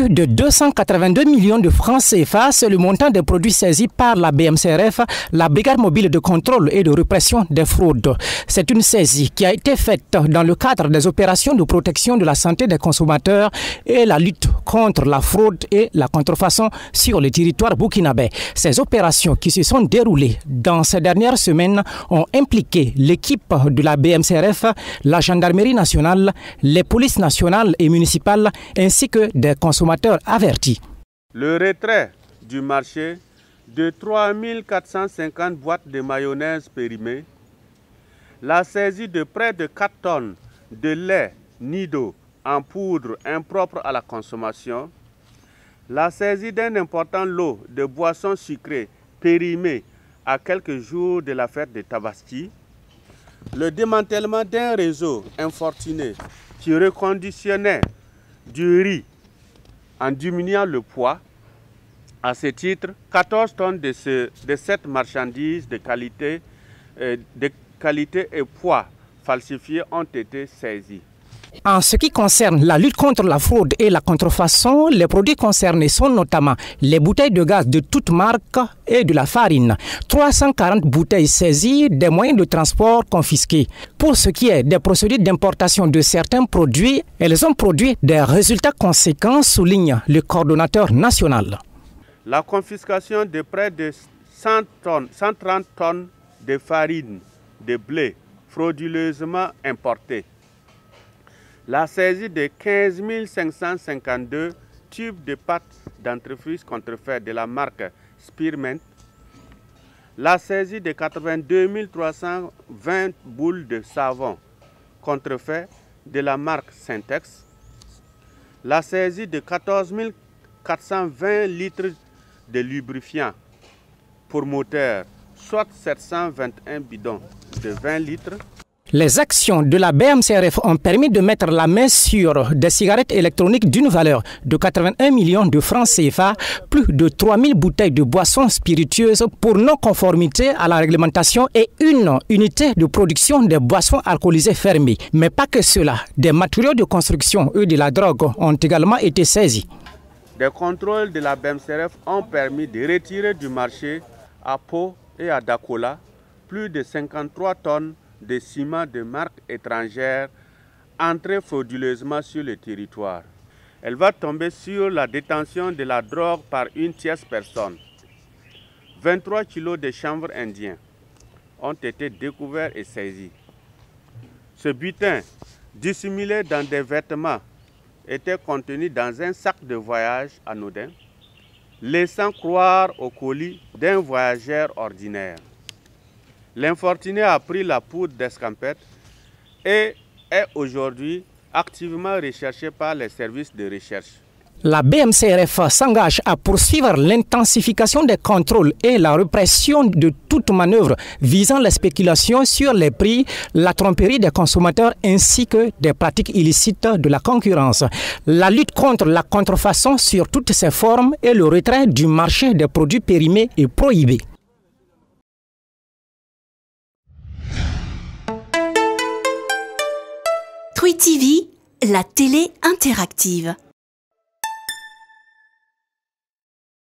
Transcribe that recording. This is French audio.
Plus de 282 millions de francs CFA, c'est le montant des produits saisis par la BMCRF, la Brigade mobile de contrôle et de répression des fraudes. C'est une saisie qui a été faite dans le cadre des opérations de protection de la santé des consommateurs et la lutte contre la fraude et la contrefaçon sur le territoire burkinabé. Ces opérations qui se sont déroulées dans ces dernières semaines ont impliqué l'équipe de la BMCRF, la gendarmerie nationale, les polices nationales et municipales ainsi que des consommateurs avertis. Le retrait du marché de 3450 boîtes de mayonnaise périmées, la saisie de près de 4 tonnes de lait Nido en poudre impropre à la consommation, la saisie d'un important lot de boissons sucrées périmées à quelques jours de la fête de Tabaski, le démantèlement d'un réseau infortuné qui reconditionnait du riz en diminuant le poids. À ce titre, 14 tonnes de cette marchandise de qualité et poids falsifiés ont été saisis. En ce qui concerne la lutte contre la fraude et la contrefaçon, les produits concernés sont notamment les bouteilles de gaz de toutes marques et de la farine. 340 bouteilles saisies, des moyens de transport confisqués. Pour ce qui est des procédures d'importation de certains produits, elles ont produit des résultats conséquents, souligne le coordonnateur national. La confiscation de près de 130 tonnes de farine de blé frauduleusement importée. La saisie de 15 552 tubes de pâte dentifrice contrefait de la marque Spearmint. La saisie de 82 320 boules de savon contrefait de la marque Syntex. La saisie de 14 420 litres de lubrifiant pour moteur, soit 721 bidons de 20 litres. Les actions de la BMCRF ont permis de mettre la main sur des cigarettes électroniques d'une valeur de 81 millions de francs CFA, plus de 3000 bouteilles de boissons spiritueuses pour non-conformité à la réglementation et une unité de production de boissons alcoolisées fermées. Mais pas que cela, des matériaux de construction et de la drogue ont également été saisis. Des contrôles de la BMCRF ont permis de retirer du marché à Pau et à Dakola plus de 53 tonnes de ciment de marque étrangère entrés frauduleusement sur le territoire. Elle va tomber sur la détention de la drogue par une tierce personne. 23 kilos de chanvre indien ont été découverts et saisis. Ce butin, dissimulé dans des vêtements, était contenu dans un sac de voyage anodin, laissant croire au colis d'un voyageur ordinaire. L'infortuné a pris la poudre d'escampette et est aujourd'hui activement recherché par les services de recherche. La BMCRF s'engage à poursuivre l'intensification des contrôles et la répression de toute manœuvre visant la spéculation sur les prix, la tromperie des consommateurs ainsi que des pratiques illicites de la concurrence. La lutte contre la contrefaçon sur toutes ses formes et le retrait du marché des produits périmés et prohibés. Twi TV, la télé interactive.